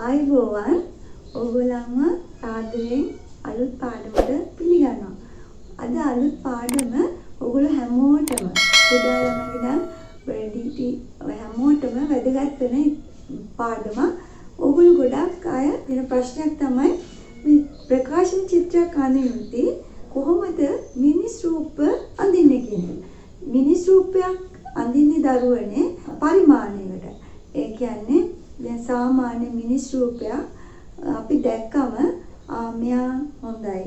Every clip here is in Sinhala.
ආයුබෝවන් ඔයගොල්ලන්ව සාදරයෙන් අලුත් පාඩමට පිළිගන්නවා. අද අලුත් පාඩම ඔයගොල්ලෝ හැමෝටම කුඩා ළමයි ඉඳන් වැඩිහිටි හැමෝටම වැදගත් වෙන පාඩමක්. ඔයගොල්ලෝ ගොඩක් අය දෙන ප්‍රශ්නයක් තමයි මේ ප්‍රකාශන චිත්‍රයක් අඳිනදී කොහොමද මිනිස් රූප අඳින්නේ කියන්නේ. මිනිස් රූපයක් අඳින්නේ දරුවනේ පරිමාණයකට. ඒ කියන්නේ දැන් සාමාන්‍ය මිනිස් රූපයක් අපි දැක්කම මෙයා හොඳයි,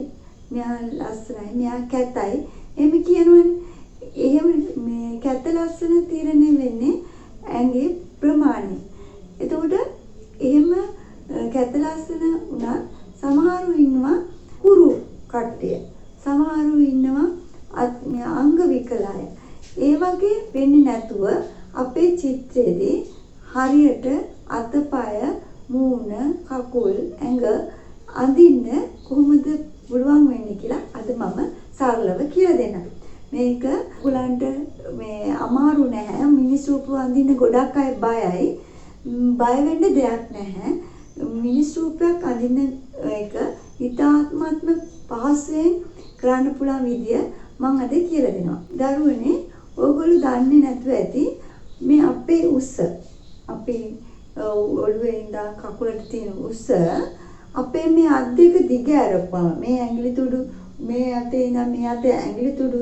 මෙයා ලස්සනයි, මෙයා කැතයි එහෙම කියනවනේ. එහෙම මේ කැත ලස්සන තීරණය වෙන්නේ ඇඟේ ප්‍රමාණය. එතකොට එහෙම කැත ලස්සන උනත් සමහරු ඉන්නවා කුරු කට්ටිය. සමහරු ඉන්නවා අංග විකලය. ඒ වගේ වෙන්නේ නැතුව අපේ චිත්‍රයේදී හරියට අතපය, මූණ, කකුල්, ඇඟ අඳින්න කොහොමද පුළුවන් වෙන්නේ කියලා අද මම සරලව කියලා දෙන්නම්. මේක උගලන්ට මේ අමාරු නැහැ. මිනිස් රූප අඳින්න ගොඩක් අය බයයි. බය වෙන්න දෙයක් නැහැ. මිනිස් රූපයක් අඳින්න එක ඉතාමත්ම පහසුවෙන් කරන්න පුළුවන් විදිය මම අද කියලා දෙනවා. දරුවනේ ඔයගොල්ලෝ දන්නේ නැතුව ඇති මේ අපේ උස අපේ ඔළුවේ ඉඳන් කකුලට තියෙන උස අපේ මේ අත් දෙක දිග ඇරපුවා මේ ඇඟිලි තුඩු මේ අතේ ඉඳන් මේ අතේ ඇඟිලි තුඩු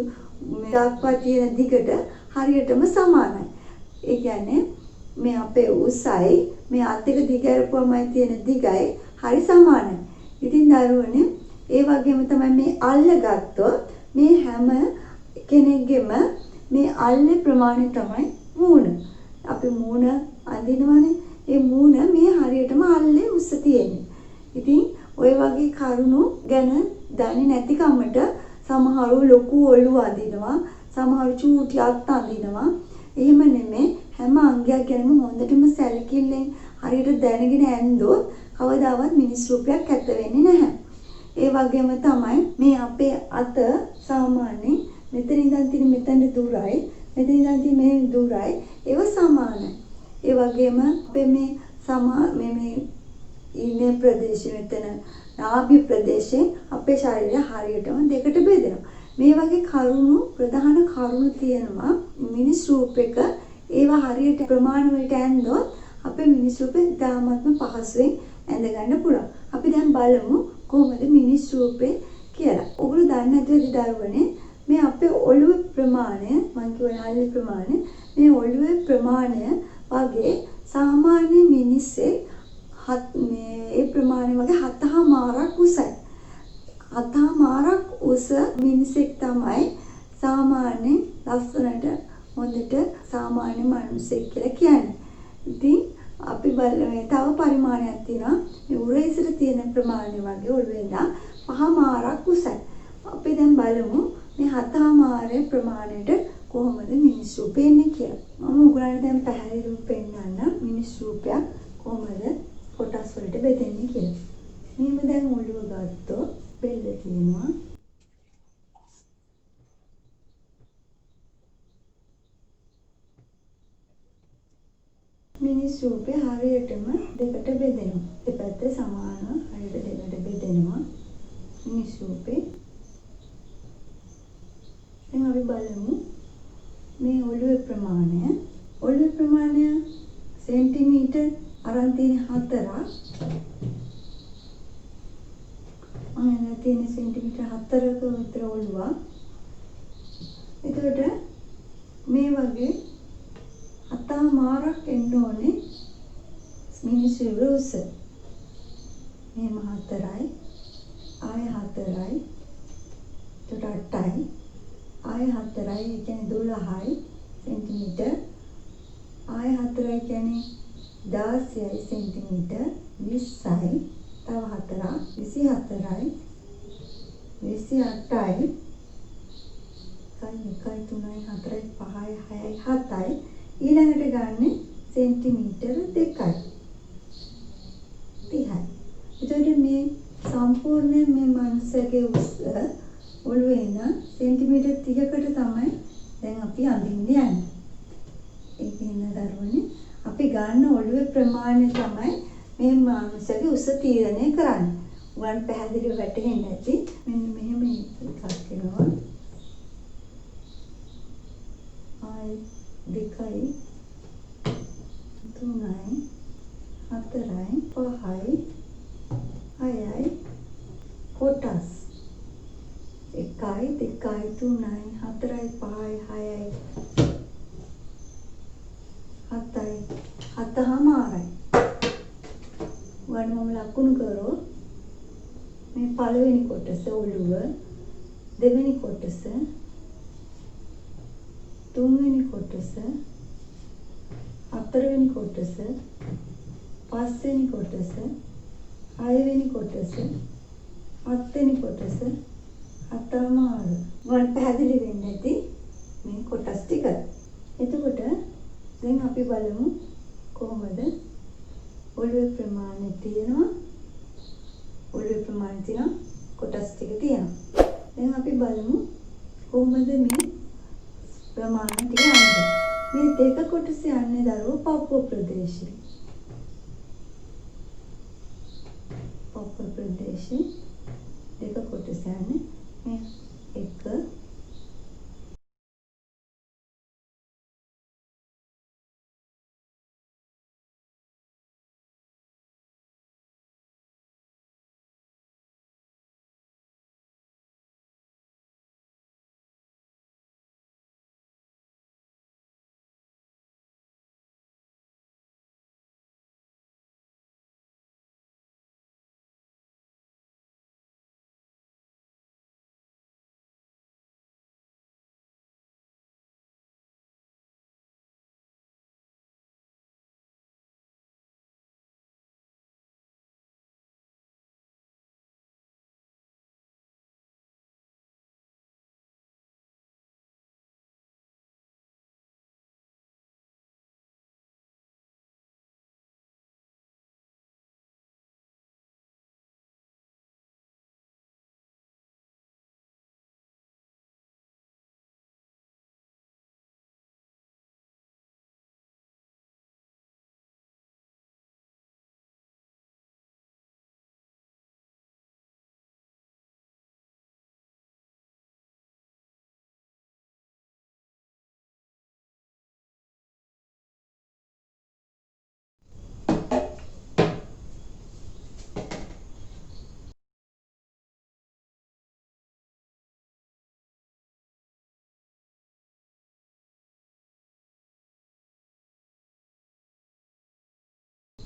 දක්වා තියෙන දිගට හරියටම සමානයි. ඒ කියන්නේ මේ අපේ උසයි මේ අත් දෙක දිග ඇරපුවාමයි තියෙන දිගයි හරි සමානයි. ඉතින් දරුවනේ ඒ වගේම තමයි මේ අල්ල ගත්තොත් මේ හැම කෙනෙක්ගෙම මේ අල්ලේ ප්‍රමාණය තමයි මූණ. අපි මූණ අඳිනවනේ. ඒ මූණ මේ හරියටම අල්ලේ උස තියෙන්නේ. ඉතින් ওই වගේ කරුණු ගැන දන්නේ නැති කමට සමහරව ලොකු ඔළුව අඳිනවා, සමහරව චූටි අත් අඳිනවා. එහෙම නෙමෙයි හැම අංගයක් ගැනම හොඳටම සැලකිල්ලෙන් හරියට දැනගෙන ඇන්දොත් කවදාවත් මිනිස් රූපයක් ඇත්ත වෙන්නේ නැහැ. ඒ වගේම තමයි මේ අපේ අත සාමාන්‍යයෙන් මෙතන ඉඳන් තියෙන මෙතනට දුරයි, මෙතන ඉඳන් තියෙන මේ දුරයි ඒව සමානයි. ඒ වගේම අපේ මේ ඉන්නේ ප්‍රදේශය මෙතන නාභි ප්‍රදේශයෙන් අපේ ශරීරය හරියටම දෙකට බෙදෙනවා. මේ වගේ කරුණු ප්‍රධාන කරුණු තියෙනවා මිනිස් රූපයක. ඒවා හරියට ප්‍රමාණ වලට ඇන්දොත් අපේ මිනිස් රූපේ ඉතාමත්ම පහසුවෙන් ඇඳ ගන්න පුළුවන්. අපි දැන් බලමු කොහොමද මිනිස් රූපේ කියලා. ඔයගොල්ලෝ දන්නේ නැතුවද දරුවනේ මේ අපේ ඔළුවේ ප්‍රමාණය මම කියවන අල්ලේ ප්‍රමාණය මේ ඔළුවේ ප්‍රමාණය වගේ සාමාන්‍ය මිනිස්සේ ඒ ප්‍රමාණය වගේ 7මාරක් උසයි. 7මාරක් උස මිනිසෙක් තමයි සාමාන්‍ය ලස්සනට හොඳට සාමාන්‍ය මිනිසෙක් කියලා කියන්නේ. ඉතින් අපි තව පරිමාණයක් තියෙනවා. මේ උරහිසට තියෙන ප්‍රමාණය වගේ ඔළුවේ ඉඳන් 5මාරක් උසයි. අපි දැන් බලමු මේ 7මාරේ ප්‍රමාණයට කොහොමද මිනිස් රූපේ එන්නේ කියලා. මම උගලන්ට දැන් පැහැදිලිව පෙන්නන්න මිනිස් රූපයක් කොහොමද කොටස් වලට බෙදෙන්නේ කියලා. මෙහෙම දැන් ඔළුව ගත්තොත් බෙල්ල තියෙනවා. මිනිස් රූපේ හරියටම දෙකට බෙදෙනවා. දෙපැත්ත සමානව හරියට දෙකට බෙදෙනවා මිනිස් රූපේ. දැන් අපි බලමු මේ ඔළුවේ ප්‍රමාණය. ඔළුවේ ප්‍රමාණය සෙන්ටිමීටර් අරන් තියෙන 4ක්. අන්න තියෙන සෙන්ටිමීටර් 4ක විතර ඔළුවක්. එතකොට මේ වගේ 7මාරක් එන්න ඕනේ මිනිස්සු උස. මෙහෙම 4යි, ආය 4යි, එතකොට 8යි, ආය 4යි, ඒ කියන්නේ 12යි සෙන්ටිමීටර්. ආය 4යි කියන්නේ 16යි සෙන්ටිමීටර්. 20යි, තව 4ක් 24යි, 28යි, 1යි 3යි 4යි 5යි 6යි 7යි. ඊළඟට ගන්න සෙන්ටිමීටර 2යි 30යි. එතකොට මේ සම්පූර්ණ මේ මනුස්සගේ උස ඔළුවේ ඉඳන් සෙන්ටිමීටර 30කට තමයි දැන් අපි අඳින්න යන්නේ. ඒක ඉන්න දරුවනේ අපි ගන්න ඔළුවේ ප්‍රමාණය තමයි මේ මාංශගේ උස තීරණය කරන්නේ. ඔයාලට පැහැදිලිව වැටහෙන්නේ නැති මෙන්න මෙහෙම එකක් එනවා. 2යි 3යි 4යි 5යි 6යි කොටස් 1යි 2යි 3යි 4යි 5යි 6යි 7යි 7මාරයි. වඩමම ලකුණු කරෝ මේ පළවෙනි කොටස ඔළුව, දෙවෙනි කොටස, තුන්වෙනි කොටස, හතරවෙනි කොටස, පස්වෙනි කොටස, හයවෙනි කොටස, හත්වෙනි කොටස, හතමාර. වල් පැහැදිලි වෙන්නේ නැති මේ කොටස් ටික. එතකොට දැන් අපි බලමු කොහොමද ඔළුවේ ප්‍රමාණය තියෙනවා. ඔළුවේ ප්‍රමාණය තියෙන කොටස් ටික තියෙනවා. දැන් අපි බලමු කොහොමද මේ ප්‍රමාණ ටික යන්නේ. මේ දෙක කොටස යන්නේ දරුවෝ පපුව ප්‍රදේශේ. පපුව ප්‍රදේශේ දෙක කොටස යන්නේ මේ එක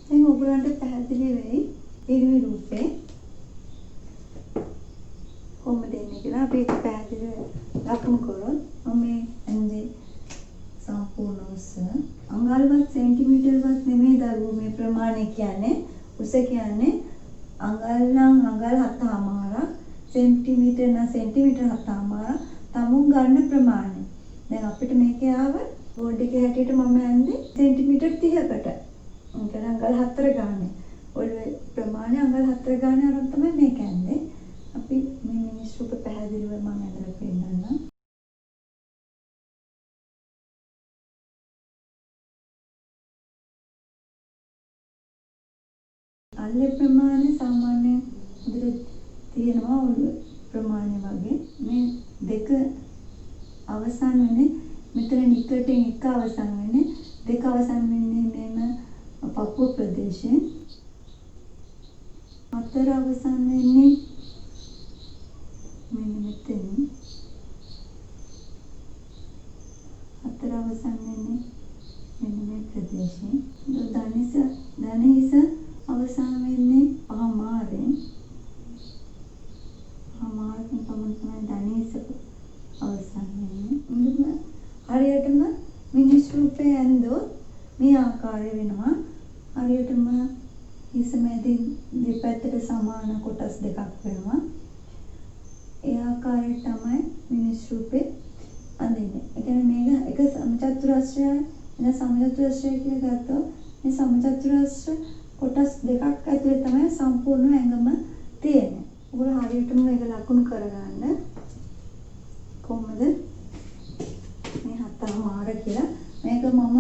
දැන් ඔයගලන්ට පැහැදිලි වෙයි ඉරිවි රූපේ කොහොමද එන්නේ කියලා. අපි ඒක පැහැදිලිව ලකුණු කරොත් මේ ඇඳේ සම්පූර්ණ උස අඟල්වත් සෙන්ටිමීටර්වත් නෙමෙයි දරුවෝ මේ ප්‍රමාණය කියන්නේ. උස කියන්නේ අඟල් නම් අඟල් 7මාරක්, සෙන්ටිමීටර් නම් සෙන්ටිමීටර් 7මාරක් තමුන් ගන්න ප්‍රමාණය. දැන් අපිට මේකේ ආව බෝඩ් එකේ හැටියට මම ඇඳේ සෙන්ටිමීටර් 30කට. අඟල් 4 ගානේ. ඔළුවේ ප්‍රමාණය අඟල් 4 ගානේ අරන් තමයි මේක ඇඳේ. අපි මේ මිනිස් රූප පැහැදිලිව මම ඇඳලා පෙන්නන්නම්. අල්ලේ ප්‍රමාණය සාමාන්‍යයෙන් උදේ තියෙනවා ඔළුවේ ප්‍රමාණය වගේ. මේ දෙක අවසන් වෙන්නේ මෙතන නිකටෙන් එක අවසන් වෙන්නේ, දෙක අවසන් වෙන්නේ මෙම පපුව ප්‍රදේශයෙන්. හතර අවසන් වෙන්නේ මෙන්න මෙතන. හතර අවසන් වෙන්නේ මෙන්න මේ ප්‍රදේශයෙන්. ධනහිස අවසන් වෙන්නේ පහමාරෙන්. පහමාරෙන් තමයි ධනහිස අවසන් වෙන්නේ. හරියටම මිනිස් රූපේ ඇඳොත් මේ ආකාරය වෙනවා. හරියටම හිස මැදින් දෙපැත්තට සමාන කොටස් දෙකක් වෙනවා. ඒ ආකාරයට තමයි මිනිස් රූපේ අඳින්නේ. ඒ කියන්නේ මේක එක සමචතුරස්‍රයයි. එන සමචතුරස්‍රය කියලා ගත්තොත් මේ සමචතුරස්‍ර කොටස් දෙකක් ඇතුලේ තමයි සම්පූර්ණ ඇඟම තියෙන්නේ. ඔයගොල්ලෝ හරියටම මේක ලකුණු කරගන්න. කොහොමද මේ 7මාර කියලා මේක මම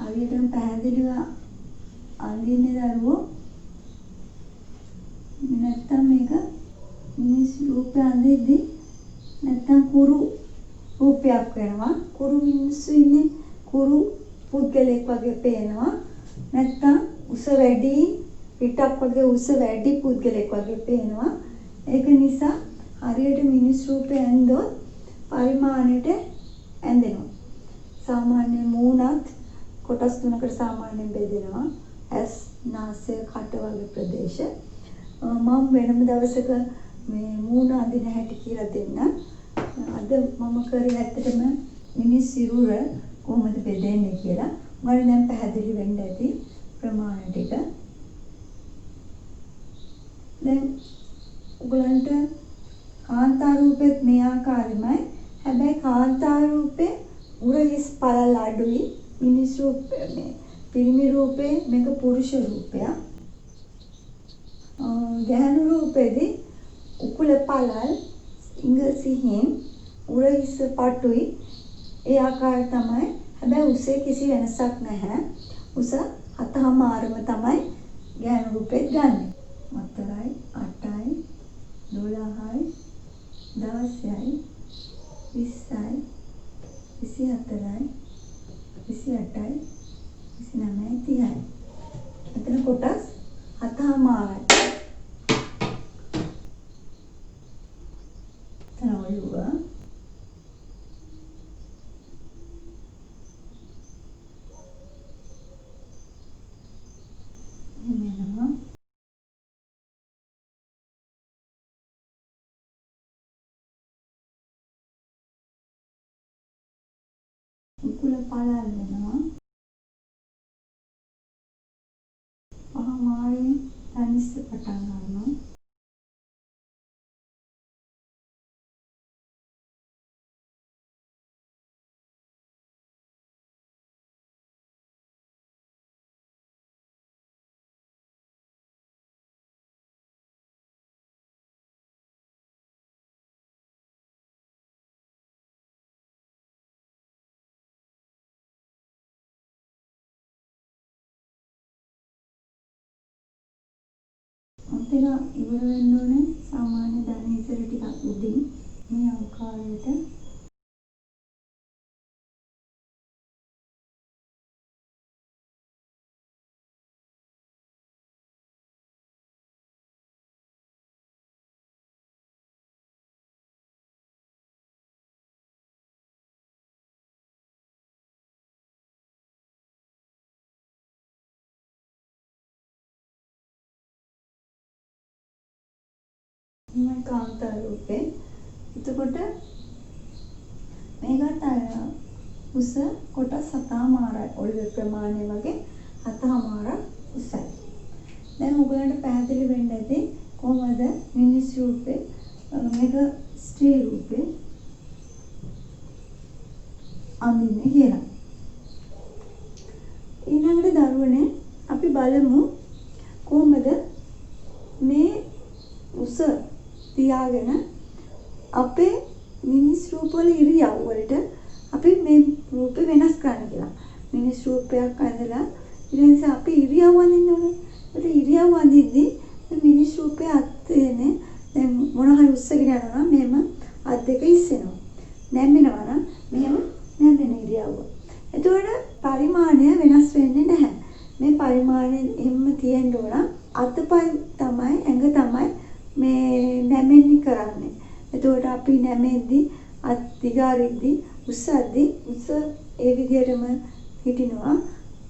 හරියටම පැහැදිලිව අඳින්නේ දරුවෝ නැත්තම් මේක මිනිස් රූපය අඳිද්දි නැත්තම් කුරු රූපයක් වෙනවා. කුරු මිනිස්සු ඉන්නේ කුරු පුද්ගලෙක් වගේ පේනවා. නැත්තම් උස වැඩි පිටක් වගේ උස වැඩි පුද්ගලෙක් වගේ පේනවා. ඒක නිසා හරියට මිනිස් රූපය ඇඳොත් පරිමාණයට ඇඳෙනවා. සාමාන්‍ය මූණත් කොටස් තුනකට සාමාන්‍යයෙන් බෙදෙනවා. ඇස්, නාසය, කට වගේ ප්‍රදේශ. මම වෙනම දවසක මේ මූණ අඳින හැටි කියලා දෙන්නම්. අද මම කරේ ඇත්තටම මිනිස් සිරුර කොහොමද බෙදෙන්නේ කියලා. මට දැන් පැහැදිලි වෙන්න ඇති ප්‍රමාණ ටික. දැන් ඔයගලන්ට කාන්තා රූපෙත් මේ ආකාරෙමයි. හැබැයි කාන්තා රූපේ උරහිස් පළල් අඩුයි. මිනිස් රූපේ මේ පිරිමි රූපේ මේක පුරුෂ රූපයක්. ගැහණු රූපෙදී උකුල පළල් ඉඟ සිහින් උරහිස් පටුයි. ඒ ආකාරය තමයි. හැබැයි උසේ කිසි වෙනසක් නැහැ. උස 7.5ම තමයි ගැහණු රූපෙත් ගන්න. 4යි 8යි 12යි 16යි 20යි 24යි 28යි 29යි 30යි. එතන කොටස් 7.5යි. එතන ඔළුව එමෙනවා. උකුල පළල් වෙනවා. අහමාරේ තනිස්ස පටන් ගන්නවා. ඔතන ඉවර වෙන්න ඕනේ සාමාන්‍ය ධනේශර ටිකක් උඩින් මේ ආකාරයට. මේ කාන්තා රූපේ. එතකොට මේකට උස කොටස් 7.5යි. ඔළුවේ ප්‍රමාණය වගේ 7.5ක් උසයි. දැන් ඔයගලන්ට පැහැදිලි වෙන්න ඇති කොහොමද මිනිස් රූපේ මේක ස්ත්‍රී රූපේ අඳින්නේ කියලා. ඊළඟට දරුවනේ අපි බලමු කොහොමද මේ උස තියාගෙන අපේ මිනිස් රූපවල ඉරියව් වලට අපි මේ රූපේ වෙනස් කරන්න කියලා. මිනිස් රූපයක් ඇඳලා ඊට පස්සේ අපි ඉරියව් අඳින්න ඕනේ. ඒ ඉරියව් අඳිද්දී මිනිස් රූපේ අත්නේ දැන් මොන හරි උස්සගෙන යනවා නම් මෙහෙම අත් දෙක ඉස්සෙනවා. නැමෙනවා නම් මෙහෙම නැමෙන ඉරියව්ව. එතකොට පරිමාණය වෙනස් වෙන්නේ නැහැ. මේ පරිමාණය එහෙම තියෙන්න ඕන. අතපය තමයි ඇඟ තමයි මේ නැමෙන්නේ කරන්නේ. එතකොට අපි නැමෙද්දි අත් දිගාරිද්දි උස්සද්දි උස ඒ විදිහටම හිටිනවා.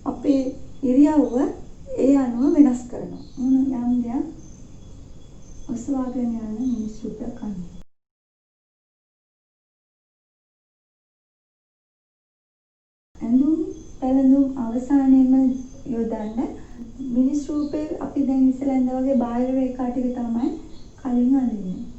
අපේ ඉරියව්ව ඒ අනුව වෙනස් කරනවා. යම් දෙයක් ඔසවාගෙන යන මිනිස් රූපයක් අනුව. ඇඳුම් පැළඳුම් අවසානයේම යොදන්න මිනිස් රූපේ අපි දැන් ඉස්සෙල්ලා ඇඳා වගේ බාහිර රේඛා ටික තමයි කලින් අඳින්නේ.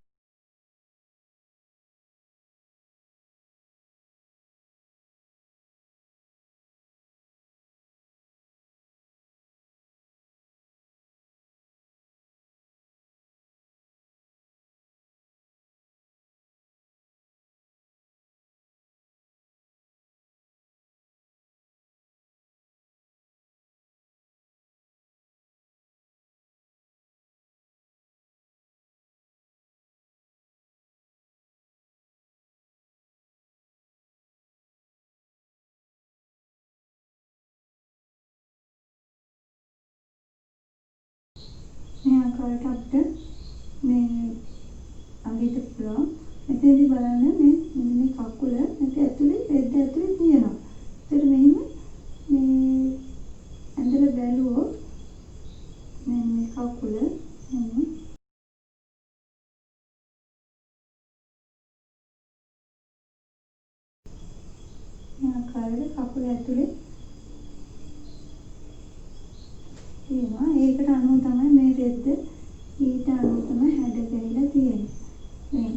ආකාරයට අපිට මේ අඟිට පුළුවන්. මෙතනදී බලන්න මේ කකුල නැති ඇතුලේ රෙද්ද ඇතුලේ තියෙනවා. ඒතර මෙහෙම මේ ඇඳලා බැලුවොත් මේ කකුල මෙහෙම මේ ආකාරයට කකුල ඇතුලේ තියෙනවා. ඒකට අනුව තමයි මේ රෙද්ද ඊට අනුව තමයි හැඩ ගැහිලා තියෙන්නේ. මේ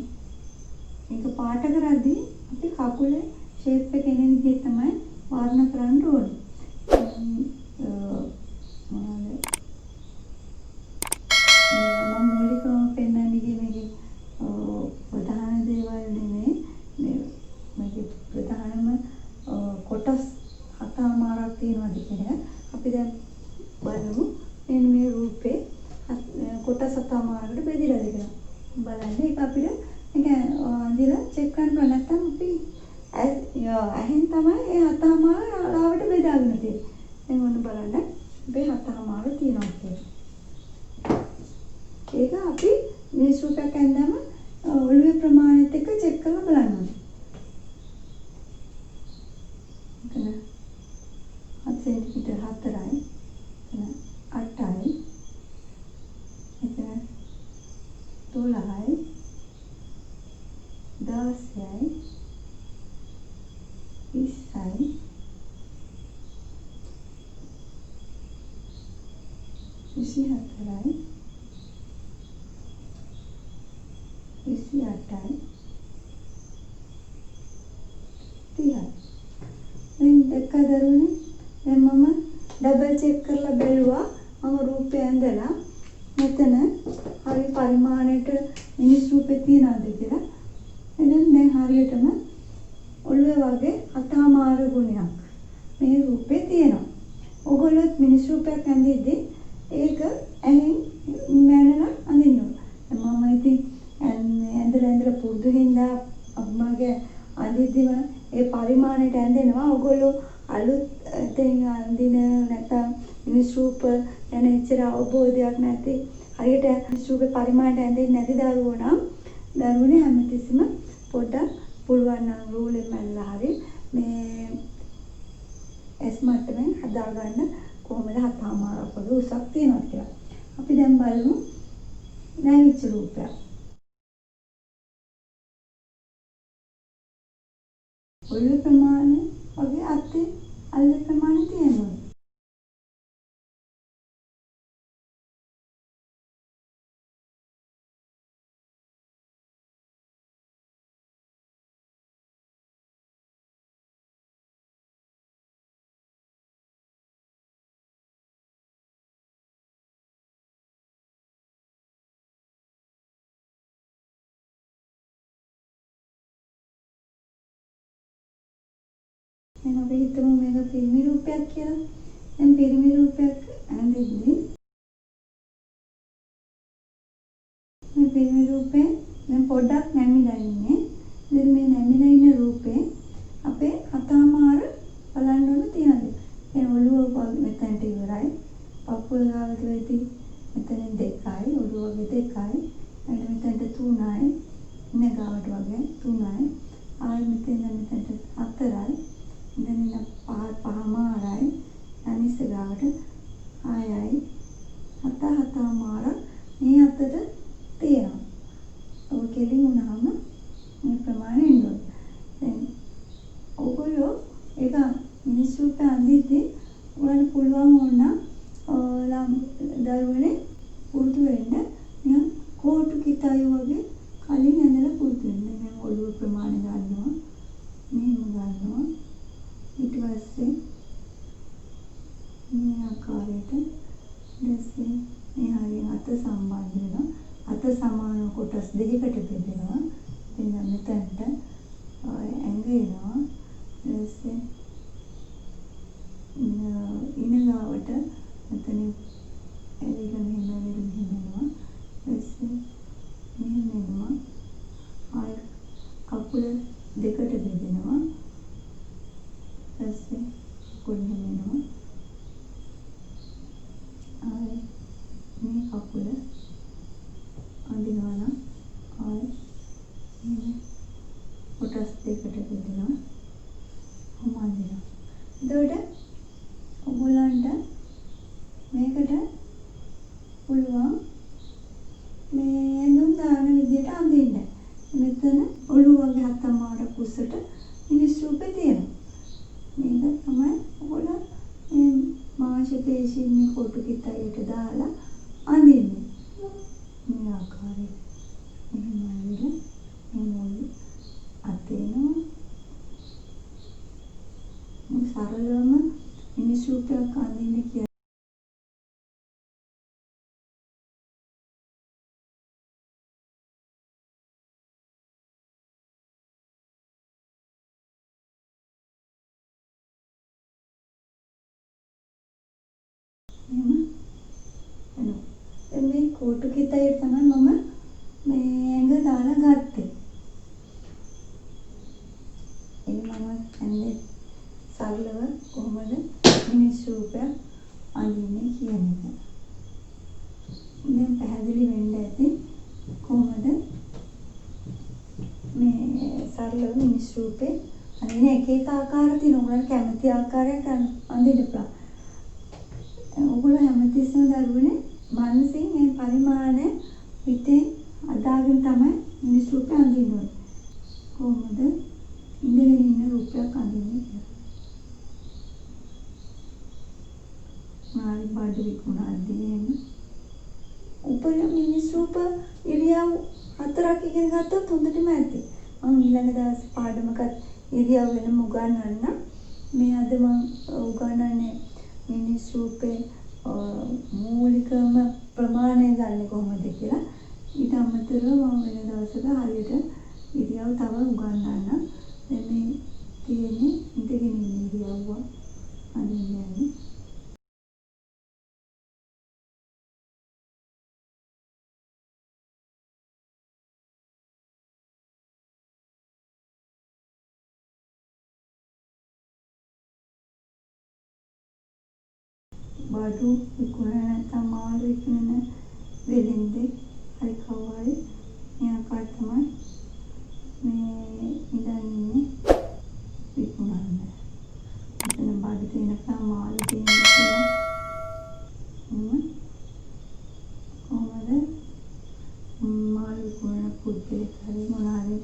මේක පාට කරද්දී අපි කකුලේ ෂේප් එක එන විදිහට තමයි වර්ණ කරන්න ඕනේ. මම මූලිකවම පෙන්වන්නේ මේකේ ප්‍රධාන දේවල් නෙමෙයි. මේකේ ප්‍රධානම කොටස් හතමාරක් තියෙනවාද කියලා. අපි දැන් බලමු. මෙන්න මේ රූපේ කොටස් හතමාරකට බෙදලා දෙනවා. බලන්න ඒක අපිට මේක අඳිලා චෙක් කරන්න පුළුවන්. නැත්නම් අපි ඇහෙන් තමයි ඒ හතමාර ලාවට බෙදාගෙන තියෙන්නේ. දැන් ඔන්න බලන්න මේ හතමාර තියෙනවා කියලා. ඒක අපි මිනිස් රූපයක් ඇඳම ඔළුවේ ප්‍රමාණයත් එක්ක චෙක් කරලා බලන්න ඕනේ. එතන 7 සෙන්ටිමීටර් 4යි. එතන 8යි. එතන 12යි. 16යි. 20යි. 24යි. 28යි 30යි. දැන් දැක්කද දරුවනේ? දැන් මම ඩබල් චෙක් කරලා බැලුවා. මම රූපය ඇඳලා මෙතන හරි පරිමාණයට මිනිස් රූපේ තියනවාද කියලා. එහෙනම් දැන් හරියටම ඔළුවේ වගේ අතමාර ගුණයක් මේ රූපේ තියෙනවා. ඔයගොල්ලොත් මිනිස් රූපයක් ඇඳිද්දී ඒක ඇහෙන් මැනලා අඳින්න ඕන. මම ඉතින් ඇඳලා පුරුදු හින්දා අම්මාගේ අඳිද්දිම ඒ පරිමාණයට ඇඳෙනවා. ඔයගොල්ලෝ අලුත් තෙන් අඳින නැත්නම් මිනිස් රූප ගැන එච්චර අවබෝධයක් නැති හරියට මිනිස් රූපේ පරිමාණයට ඇඳෙන්නේ නැති දරුවෝ නම් දරුවනේ හැමතිස්සෙම පොඩ්ඩක් පුළුවන් නම් රූලෙන් මැනලා හරි මේ ඇස් මට්ටමින් හදාගන්න කොහොමද හතමාරක් වගේ උසක් තියෙනවා කියලා. අපි දැන් බලමු නැවිච්ච රූපයක්. ඔළුව ප්‍රමාණය වගේ අතේ අල්ල ප්‍රමාණය තියෙනවා. දැන් අපි හිතමු මේක පිරිමි රූපයක් කියලා. දැන් පිරිමි රූපයක් ඇඳෙද්දී මේ පිරිමි රූපේ දැන් පොඩ්ඩක් නැමිලා ඉන්නේ. දැන් මේ නැමිලා ඉන්න රූපේ අපේ හතමාර බලන්න ඕන තියනද? දැන් ඔළුව මෙතනට ඉවරයි. පපුව ගාවට වෙති මෙතන 2යි, ඔළුව වගේ 2යි. ඊට මෙතනට 3යි. ඉන්න ගාවට වගේ 3යි. ආයෙ මෙතනට 4යි. දැන් ඉන්න පහමාරයි. අනිත් ගාවට 6යි. හතමාර මේ අතට තියෙනවා. ඔය කෙලින් වුණාම මේ ප්‍රමාණය එනවා. දැන් ඔයගොල්ලෝ ඒක මිනිස් රූපය අඳිද්දී ඔයාලට පුළුවන් වුණා දරුවනේ පුරුදු වෙන්න නිකන් කෝටු කිතයි වගේ කලින් ඇඳලා පුරුදු වෙන්න. මම ඔළුව ප්‍රමාණය ගන්නවා. මෙහෙම ගන්නවා. ඊට පස්සේ මේ ආකාරයට දැස්සේ මේ හරිය අත සම්බන්ධ වෙනවා. අත සමාන කොටස් දෙකකට බෙදෙනවා. ඉතින් මෙතනට ඇඟ එනවා. දැස්සේ ඉනගාවට මෙතන එළිය මෙහෙම එනවා. දැස්සේ මෙහෙම එනවා. ආය කකුල දෙකට බෙදෙනවා. දැස්සේ කොල්ලෙම එනවා. ආය මේ කකුල පුළුවන් මේ ඇඳුම් දාන විදියට අඳින්න. මෙතන ඔළුව වගේ හත්තමාරක් උසට මිනිස් රූපේ තියෙනවා. මේක තමයි ඔයගොල්ලෝ මේ මාංශ පේශීන් මේ කොටු කිතයට දාලා අඳින්නේ. මේ ආකාරයෙන් මෙහෙම අඳින්න මේ මුල් අතේනවා. මේ සරලවම මිනිස් රූපයක් අඳින්න කියලා මේ කොටු කිතයට තමයි මම මේ ඇඟ දාලා ගත්තේ. මම ඇන්නේ සරලව කොහොමද මිනිස් රූපයක් අඳින්නේ කියන එක. දැන් පැහැදිලි වෙන්න ඇති කොහොමද මේ සරලව මිනිස් රූපේ අඳින එක ආකාර තියෙනවා. ඔයගොල්ලෝ කැමති ආකාරයට අඳින්න පුළුවන්. ඔයගොල්ලෝ හැමතිස්සෙම දරුවනේ මනසින් මේ පරිමාණය පිටේ අදාගෙන තමයි මිනිස් රූපය අඳින්න ඕනේ. කොහොමද ඉඳගෙන ඉන්න රූපයක් අඳින්නේ කියලා. මාරි බඩ විකුණද්දී එහෙම උපරිම මිනිස් රූප ඉරියව් 4ක් ඉගෙන ගත්තොත් හොඳටම ඇති. මම ඊළඟ දවස් පාඩමකට ඉරියව් වෙනම උගන්වන්න. මේ අද මම උගන්වන්නේ මිනිස් රූපේ මූලිකම ප්‍රමාණය ගන්න කොහොමද කියලා. ඊට අමතරව මම වෙන දවසක හරියට ඉරියව් තව උගන්වන්න. දැන් මේ තියෙන්නේ ඉඳගෙන ඉන්න ඉරියව්ව අනින්නේ. බඩු විකුණන නැත්නම් මාළු විකුණන වෙලෙන්දේ හරි කවුරුහරි මේ ආකාරයට තමයි මේ ඉඳන් ඉන්නේ විකුණන්නේ. එතන බඩු තියෙනකම් මාළු තියෙනවා. කොහොමද මාළු විකුණන පුද්ගලෙක් හරි මොනවාරි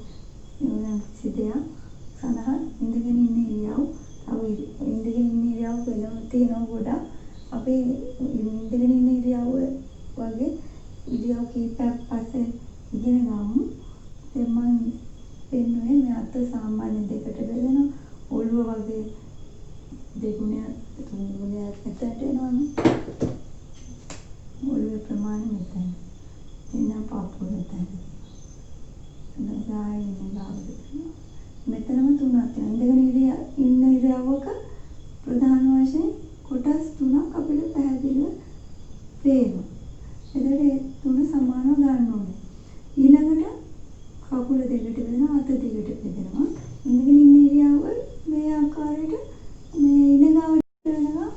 වෙන සිදයක් සඳහා ඉඳගෙන ඉන්න ඉරියව් තව ඉඳගෙන ඉන්න ඉරියව් වෙනම තියෙනවා ගොඩක්. අපි ඉඳගෙන ඉන්න ඉරියව් වගේ ඉරියව් කීපයක් පස්සේ ඉගෙන ගමු. දැන් මම පෙන්වන්නේ මේ අත සාමාන්‍ය දෙකට බෙදෙනවා. ඔළුව වගේ දෙගුණයක් තුන්ගුණයක් එතනට එනවානේ. ඔළුවේ ප්‍රමාණය මෙතන. එන්න පාපුව මෙතන. මෙතනම තුනක් තියෙනවා. ඉඳගෙන ඉන්න ඉරියව්වක ප්‍රධාන වශයෙන් කොටස් තුනක් අපිට පැහැදිලිව පේනවා. එතකොට ඒ තුන සමානව ගන්න ඕනේ. ඊළඟට කකුල දෙකට බෙදෙනවා, අත දිගට බෙදෙනවා. ඉඳගෙන ඉන්න ඉරියව්ව මේ ආකාරයට මේ ඉනගාවට වෙනවා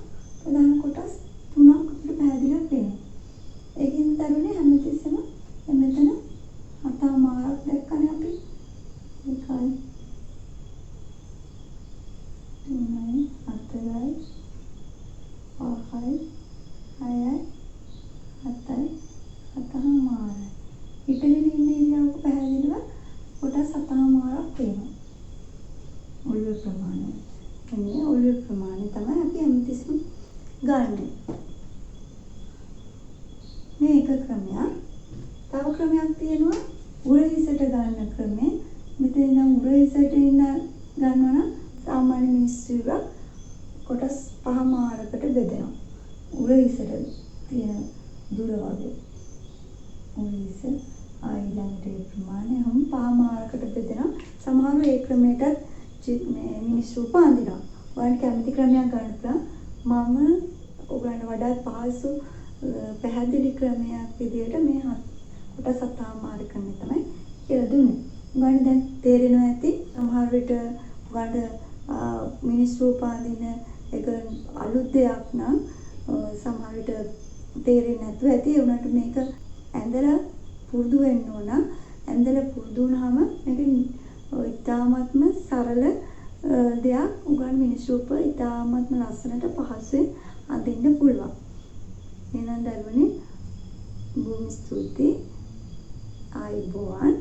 ප්‍රධාන කොටස් තුනක් අපිට පැහැදිලිව පේනවා. ඒකින් තරුණේ හැමතිස්සෙම මෙතන හතමාරක් දැක්කනේ අපි. ඒකයි 3යි 4යි 5යි 6යි 7යි 7මාරයි. හිටගෙන ඉන්න ඉරියව්වක පැහැදිලිව කොටස් 7මාරක් පේනවා. ඔළුවේ ප්‍රමාණය. එන්නේ ඔළුවේ ප්‍රමාණය තමයි අපි හැමතිස්සෙම ගන්නෙ. මේ එක ක්‍රමයක්. තව ක්‍රමයක් තියෙනවා උරහිසට ගන්න ක්‍රමය. මෙතන ඉඳන් උරහිසට ඉන්න ගන්නවා නම් සාමාන්‍ය මිනිස්සුන්ට කොටස් 5මාරකට බෙදෙනවා. උරහිසට තියෙන දුර වගේ. උරහිස ඊළඟට ඒ ප්‍රමාණය හැම 5මාරකට බෙදෙනවා. සමහරව ඒ ක්‍රමයටත් මේ මිනිස් රූප අඳිනවා. ඔයාලට කැමති ක්‍රමයක් ගන්න පුළුවන්. මම ඔයගලන්ට වඩා පහසු පැහැදිලි ක්‍රමයක් විදිහට මේ කොටස් 7මාර ක්‍රමය තමයි කියලා දුන්නේ. ඔයගලන්ට දැන් තේරෙනවා ඇති. සමහර විට ඔයගලන්ට මිනිස් රූප අඳින එක අලුත් දෙයක් නම් සමහර විට තේරෙන්නේ නැතුව ඇති. ඒ වුණාට මේක ඇඳලා පුරුදු වෙන්න ඕන. ඇඳලා පුරුදු වුණාම මේක ඉතාමත්ම සරල දෙයක්. උගන් මිනිස් රූප ඉතාමත්ම ලස්සනට පහසුවෙන් අඳින්න පුළුවන්. එහෙනම් දරුවනේ බොහොම ස්තුතියි. ආයුබෝවන්.